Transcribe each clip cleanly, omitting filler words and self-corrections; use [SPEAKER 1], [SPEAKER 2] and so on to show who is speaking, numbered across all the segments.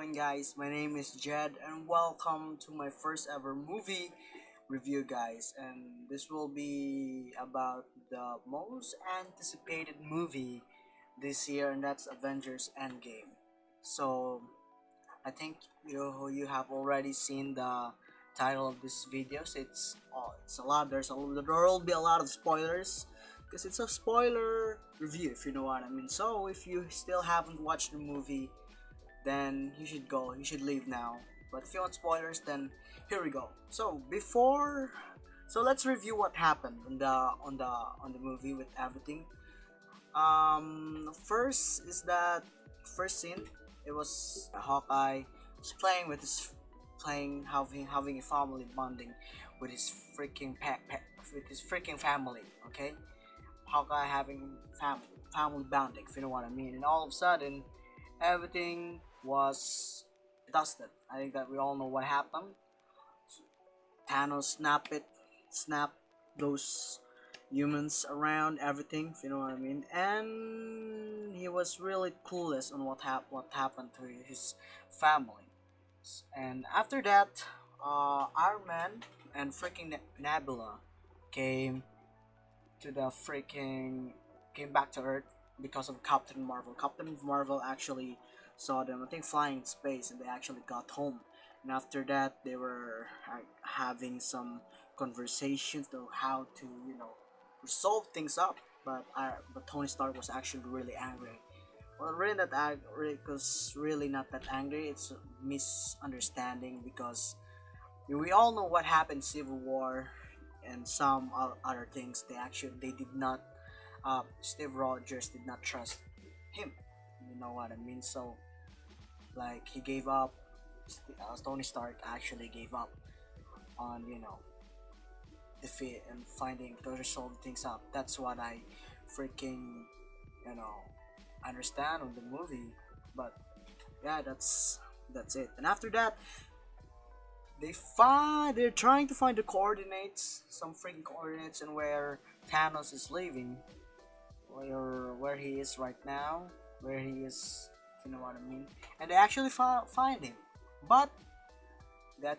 [SPEAKER 1] going, guys? My name is Jed, and welcome to my first ever movie review, guys. And this will be about the most anticipated movie this year, and that's Avengers Endgame. So, I think you have already seen the title of this video. So it's a lot. There will be a lot of spoilers because it's a spoiler review, if you know what I mean. So if you still haven't watched the movie, then you should go. You should leave now. But if you want spoilers, then here we go. So let's review what happened on the movie with everything. First is that first scene. It was Hawkeye was playing with his having a family bonding with his with his freaking family. Okay, Hawkeye having family bonding, if you know what I mean. And all of a sudden, everything was dusted. I think that we all know what happened. Thanos snap those humans around everything, if you know what I mean. And he was really clueless on what happened to his family. And after that, Iron Man and freaking Nebula came to the freaking came back to Earth because of Captain Marvel. Captain Marvel actually saw them, I think, flying in space, and they actually got home. And after that, they were having some conversations to how to, resolve things up. But Tony Stark was actually really angry. Well, really not angry, because really not that angry. It's a misunderstanding because we all know what happened in Civil War and some other things. They did not. Steve Rogers did not trust him. You know what I mean? So, like, he gave up. Tony Stark actually gave up on defeat and finding to resolve things up. That's what I freaking you know understand on the movie. But yeah, that's it. And after that, they're trying to find the coordinates, some freaking coordinates, and where Thanos is living, where he is right now, where he is, if you know what I mean. And they actually find him, but they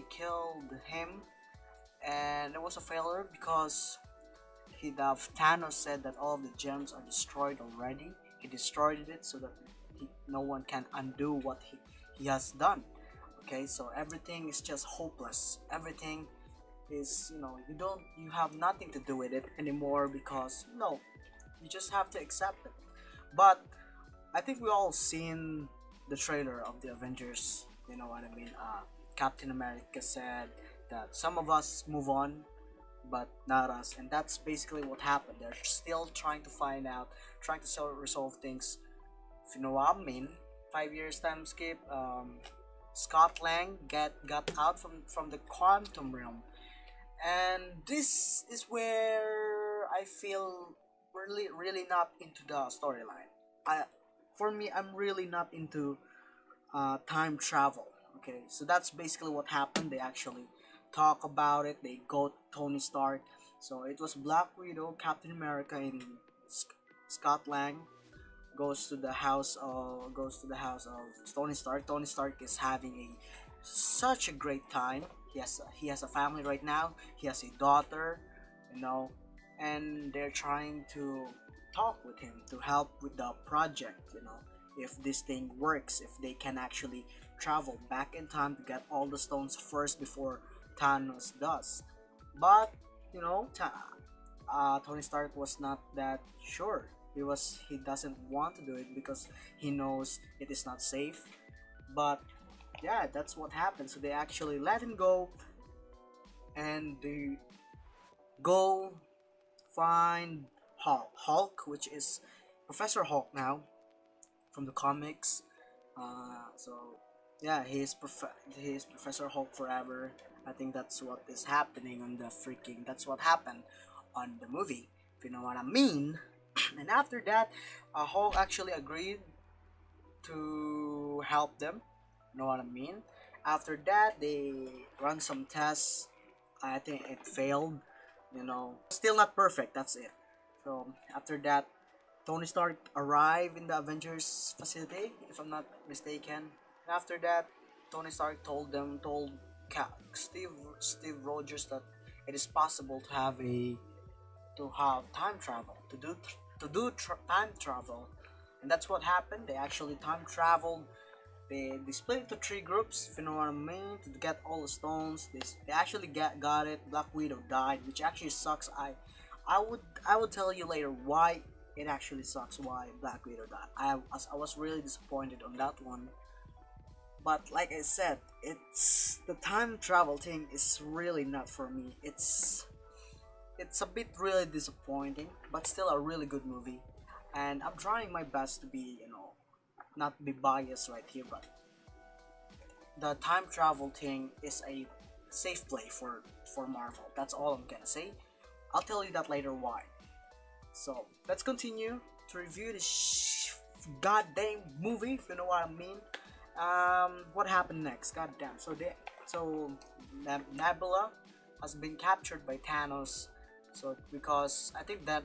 [SPEAKER 1] killed him, and it was a failure because Thanos said that all of the gems are destroyed already. He destroyed it so that no one can undo what he has done. Okay, so everything is just hopeless. Everything is, you have nothing to do with it anymore because you just have to accept it. But I think we all seen the trailer of the Avengers. You know what I mean? Captain America said that some of us move on, but not us, and that's basically what happened. They're still trying to find out, trying to resolve things. If you know what I mean. 5 years time skip. Scott Lang got out from the quantum realm, and this is where I feel really not into the storyline. For me, I'm really not into time travel. Okay, so that's basically what happened. They actually talk about it. They go to Tony Stark. So it was Black Widow, Captain America, and Scott Lang goes to the house of Tony Stark. Tony Stark is having such a great time. He has a family right now. He has a daughter, and they're trying to talk with him to help with the project. If this thing works, if they can actually travel back in time to get all the stones first before Thanos does. But Tony Stark was not that sure. He doesn't want to do it because he knows it is not safe. But yeah, that's what happened. So they actually let him go, and they go find Hulk, which is Professor Hulk now from the comics. So yeah, he is Professor Hulk forever. I think that's what is happening on the freaking. That's what happened on the movie, if you know what I mean. And after that, Hulk actually agreed to help them. You know what I mean? After that, they run some tests. I think it failed. Still not perfect. That's it. So after that, Tony Stark arrived in the Avengers facility, if I'm not mistaken. And after that, Tony Stark told Steve Rogers that it is possible to have time travel, time travel, and that's what happened. They actually time traveled. They split into three groups, if you know what I mean, to get all the stones. They actually got it. Black Widow died, which actually sucks. I would tell you later why it actually sucks. Why Black Widow died. I was really disappointed on that one. But like I said, it's the time travel thing is really not for me. It's a bit really disappointing, but still a really good movie. And I'm trying my best to be, not be biased right here, but the time travel thing is a safe play for Marvel. That's all I'm gonna say. I'll tell you that later why. So let's continue to review this goddamn movie, if you know what I mean. What happened next? Goddamn. So Nebula has been captured by Thanos. So because I think that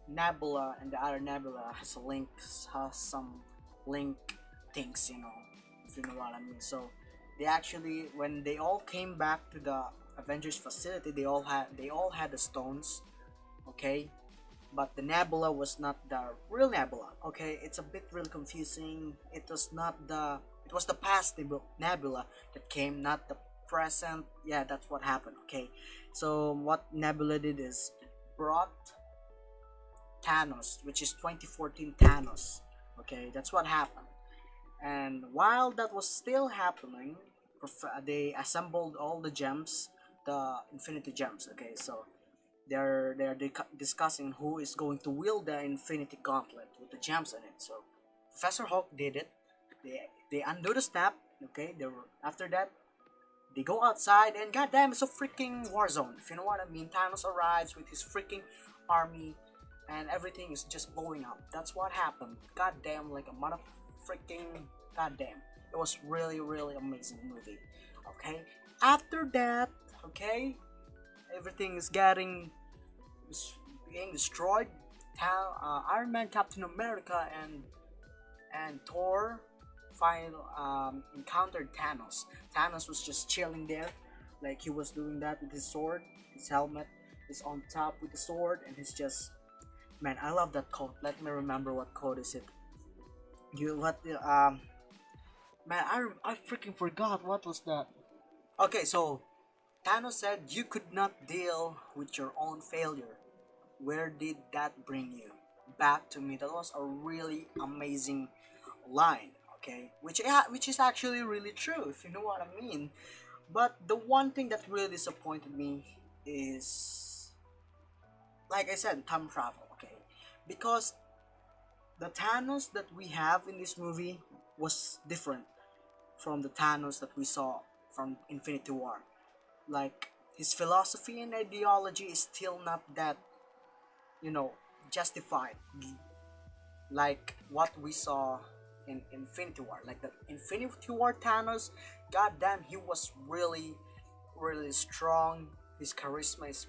[SPEAKER 1] Nebula and the other Nebula has some link things, if you know what I mean. So they actually, when they all came back to the Avengers facility, they all had the stones, okay. But the Nebula was not the real Nebula, okay. It's a bit really confusing. It was the past Nebula that came, not the present. Yeah, that's what happened, okay. So what Nebula did is brought Thanos, which is 2014 Thanos, okay. That's what happened. And while that was still happening, they assembled all the gems, the Infinity Gems, okay. So they're discussing who is going to wield the Infinity Gauntlet with the gems in it. So Professor Hulk did it. They undo the snap. Okay. After that they go outside and goddamn, it's a freaking war zone. If you know what I mean. Thanos arrives with his freaking army, and everything is just blowing up. That's what happened. Goddamn, like a mother freaking goddamn. It was really really amazing movie. Okay. After that, okay, everything is being destroyed. Iron Man, Captain America, and Thor encountered Thanos. Thanos was just chilling there, like he was doing that with his sword. His helmet is on top with the sword, and he's just, man. I love that quote. Let me remember what quote is it. You what? Man, I freaking forgot what was that. Okay, so Thanos said, "You could not deal with your own failure. Where did that bring you? Back to me." That was a really amazing line, okay? Which is actually really true, if you know what I mean. But the one thing that really disappointed me is, like I said, time travel, okay? Because the Thanos that we have in this movie was different from the Thanos that we saw from Infinity War. Like, his philosophy and ideology is still not that, you know, justified like what we saw in Infinity War. Like the Infinity War Thanos, goddamn, he was really, really strong. His charisma is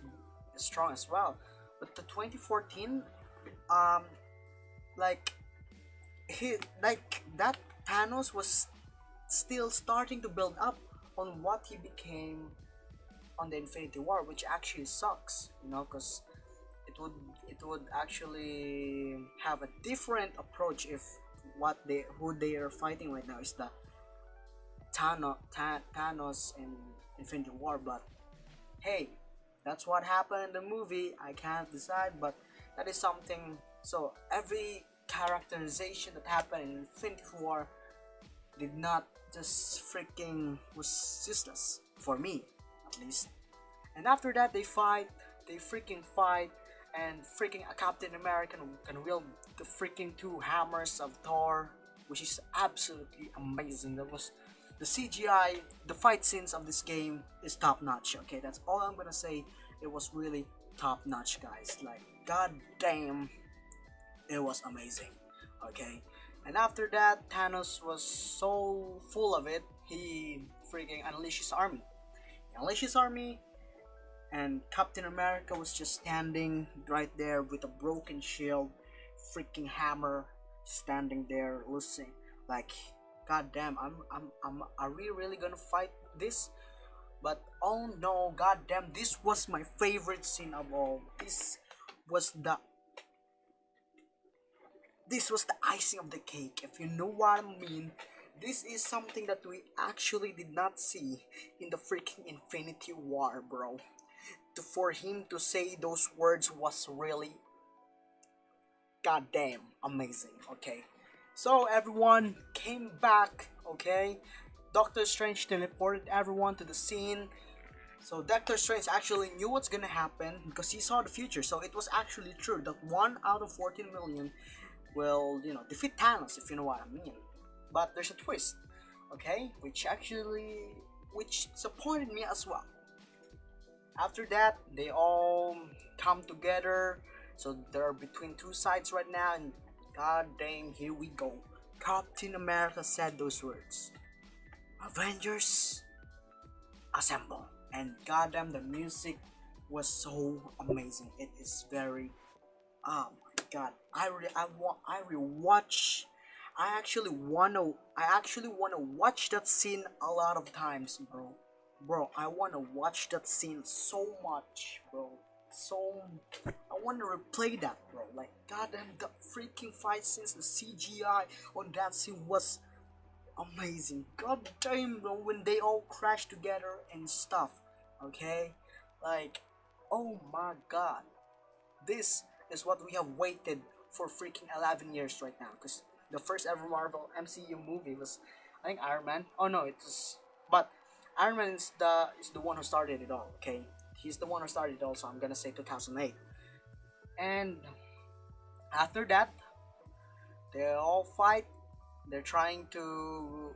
[SPEAKER 1] strong as well. But the 2014, um, like that Thanos was still starting to build up on what he became on the Infinity War, which actually sucks, because it would actually have a different approach if who they are fighting right now is the Thanos in Infinity War. But hey, that's what happened in the movie. I can't decide, but that is something. So every characterization that happened in Infinity War did not just freaking was useless for me, at least. And after that, they freaking fight, and freaking a Captain America can wield the freaking two hammers of Thor, which is absolutely amazing. That was the CGI, the fight scenes of this game is top notch. Okay, that's all I'm gonna say. It was really top notch, guys. Like, god damn, it was amazing. Okay, and after that, Thanos was so full of it, he freaking unleashed his army. He unleashed his army, and Captain America was just standing right there with a broken shield, freaking hammer, standing there listening. Like, god damn, are we really gonna fight this? But oh no, god damn, this was my favorite scene of all. Was the this was the icing of the cake, if you know what I mean. This is something that we actually did not see in the freaking Infinity War, bro. For him to say those words was really goddamn amazing. Okay, so everyone came back. Okay, Doctor Strange teleported everyone to the scene. So Doctor Strange actually knew what's gonna happen because he saw the future. So it was actually true that 1 out of 14 million will, defeat Thanos, if you know what I mean. But there's a twist, okay, which disappointed me as well. After that, they all come together. So they're between two sides right now, and god dang, here we go. Captain America said those words: Avengers, assemble. And goddamn, the music was so amazing. It is very, oh my god. I rewatch. I actually wanna watch that scene a lot of times, bro. Bro, I wanna watch that scene so much, bro. So I wanna replay that, bro. Like goddamn, the freaking fight scenes, the CGI on that scene was amazing. God damn, bro, when they all crash together and stuff. Okay, like, oh my god, this is what we have waited for freaking 11 years right now. Because the first ever Marvel MCU movie was, I think, Iron Man. Oh no, it was, but Iron Man is the one who started it all. Okay, he's the one who started it all. So I'm gonna say 2008. And after that, they all fight. They're trying to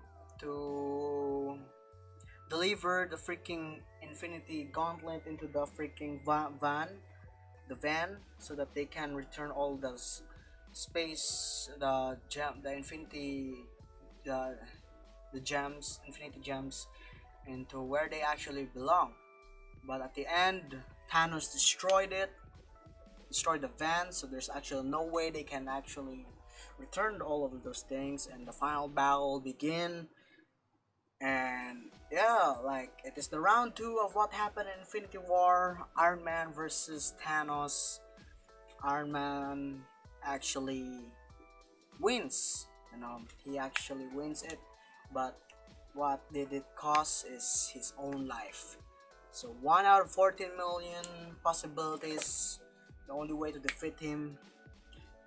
[SPEAKER 1] deliver the freaking Infinity Gauntlet into the freaking the van, so that they can return all the space, the gem, the Infinity, the gems, Infinity gems, into where they actually belong. But at the end, Thanos destroyed the van, so there's actually no way they can actually return all of those things, and the final battle will begin. And yeah, like, it is the round 2 of what happened in Infinity War: Iron Man versus Thanos. Iron Man actually wins, he actually wins it, but what did it cost is his own life. So 1 out of 14 million possibilities, the only way to defeat him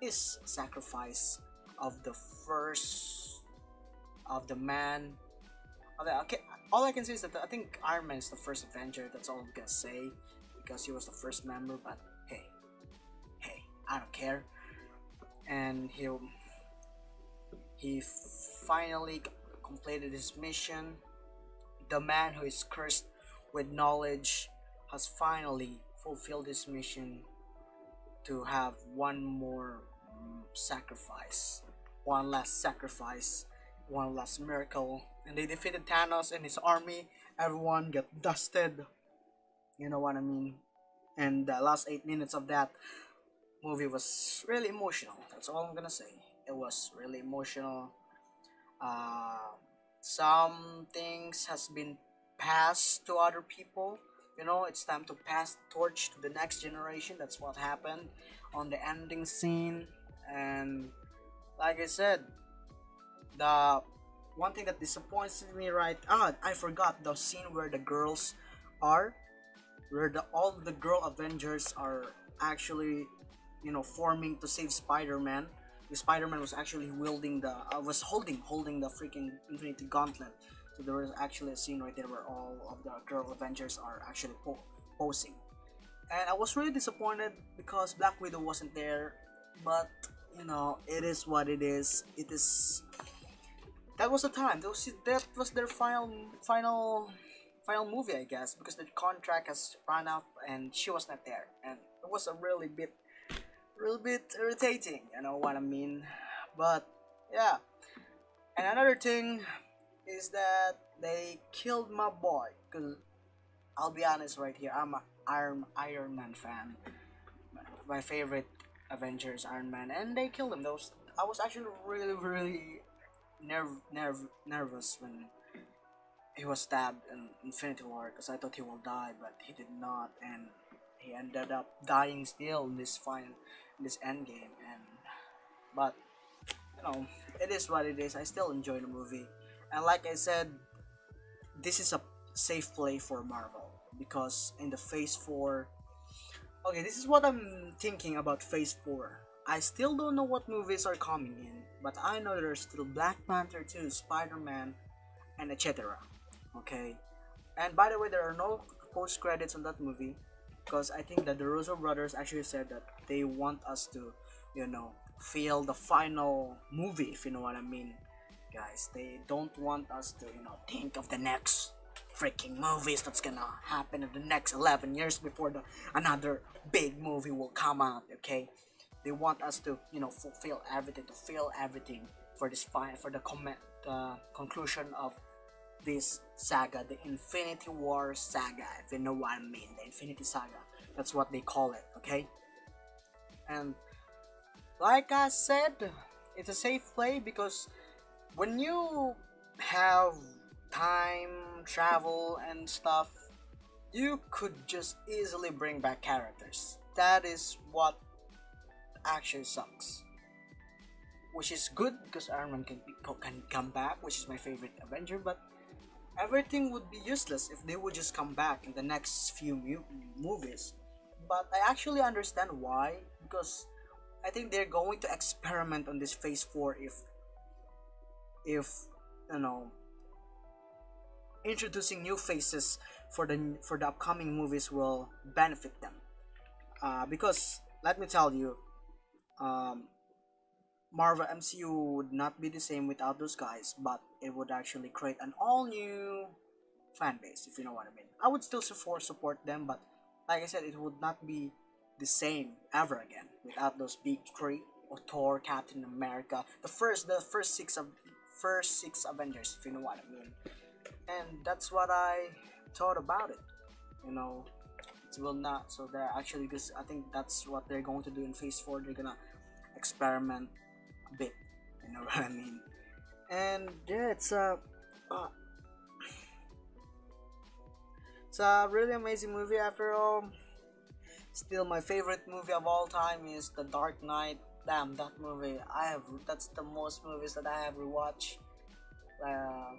[SPEAKER 1] is sacrifice of the first, of the man. Okay, all I can say is that I think Iron Man is the first Avenger. That's all I'm gonna say, because he was the first member. But hey, I don't care. And he finally completed his mission. The man who is cursed with knowledge has finally fulfilled his mission to have one more sacrifice, one last sacrifice, one last miracle. And they defeated Thanos and his army. Everyone got dusted, you know what I mean. And the last 8 minutes of that movie was really emotional. That's all I'm gonna say. It was really emotional. Some things has been passed to other people. It's time to pass the torch to the next generation. That's what happened on the ending scene. And like I said, the one thing that disappoints me, right? I forgot the scene where the girls are, where all the girl Avengers are actually, forming to save Spider-Man. The Spider-Man was actually wielding was holding the freaking Infinity Gauntlet. So there was actually a scene right there where all of the girl Avengers are actually posing. And I was really disappointed because Black Widow wasn't there. But it is what it is. It is. That was the time. That was their final movie, I guess, because the contract has run out and she was not there, and it was a really bit irritating. You know what I mean? But yeah. And another thing is that they killed my boy. Cause I'll be honest right here, I'm a Iron Man fan. My favorite Avengers, Iron Man, and they killed him. Those I was actually really nervous when he was stabbed in Infinity War because I thought he will die, but he did not, and he ended up dying still in this end game. And but you know, it is what it is. I still enjoy the movie, and like I said, this is a safe play for Marvel because in the Phase 4. Okay, this is what I'm thinking about Phase 4. I still don't know what movies are coming in, but I know there's still Black Panther 2, Spider-Man, and etc. Okay? And by the way, there are no post credits on that movie because I think that the Russo brothers actually said that they want us to, feel the final movie, if you know what I mean. Guys, they don't want us to, think of the next freaking movies that's gonna happen in the next 11 years before another big movie will come out. Okay, they want us to fulfill everything, to feel everything for this for the conclusion of this saga, the Infinity War saga, if you know what I mean, the Infinity Saga. That's what they call it. Okay, and like I said, it's a safe play because when you have time travel and stuff, you could just easily bring back characters. That is what actually sucks. Which is good because Iron Man can come back, which is my favorite Avenger, but everything would be useless if they would just come back in the next few movies. But I actually understand why, because I think they're going to experiment on this Phase 4 if you know introducing new faces for the upcoming movies will benefit them. Because let me tell you, um, Marvel MCU would not be the same without those guys, but it would actually create an all new fan base, if you know what I mean. I would still support them, but like I said, it would not be the same ever again without those big three or Thor, Captain America, first six Avengers, if you know what I mean. And that's what I thought about it. You know, it will not. So they're actually because I think that's what they're going to do in Phase 4. They're gonna experiment a bit. You know what I mean? And yeah, uh, it's a really amazing movie after all. Still, my favorite movie of all time is The Dark Knight. Damn, that movie! That's the most movies that I have rewatched. Uh,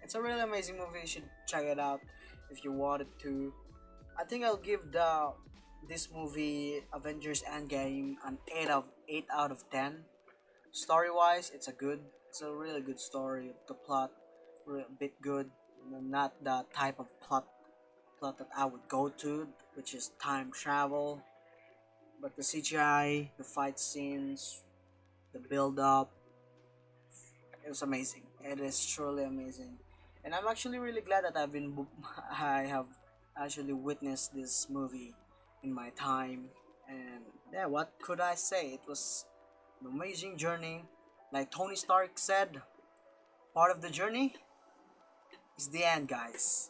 [SPEAKER 1] it's a really amazing movie. You should check it out if you wanted to. I think I'll give this movie Avengers Endgame an 8 out of 10. Story wise, it's a really good story. The plot, a bit good. Not the type of plot that I would go to, which is time travel. But the CGI, the fight scenes, the build up, it was amazing. It is truly amazing, and I'm actually really glad that I have actually witnessed this movie in my time. And yeah, what could I say? It was an amazing journey. Like Tony Stark said, part of the journey is the end, guys.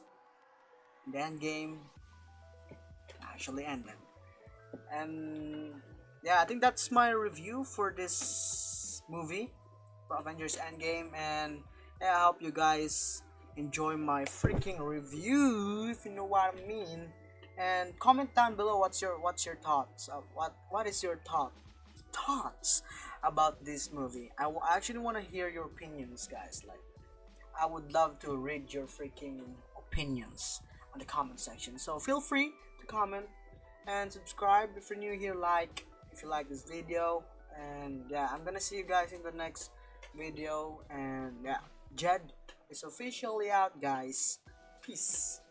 [SPEAKER 1] The end game actually ended. And yeah, I think that's my review for this movie, for Avengers Endgame. And yeah, I hope you guys enjoy my freaking review, if you know what I mean. And comment down below what's your thoughts. What is your thoughts about this movie? I actually want to hear your opinions, guys. Like, I would love to read your freaking opinions on the comment section. So feel free to comment and subscribe if you're new here. Like if you like this video. And yeah, I'm gonna see you guys in the next video. And yeah, Jed is officially out, guys. Peace.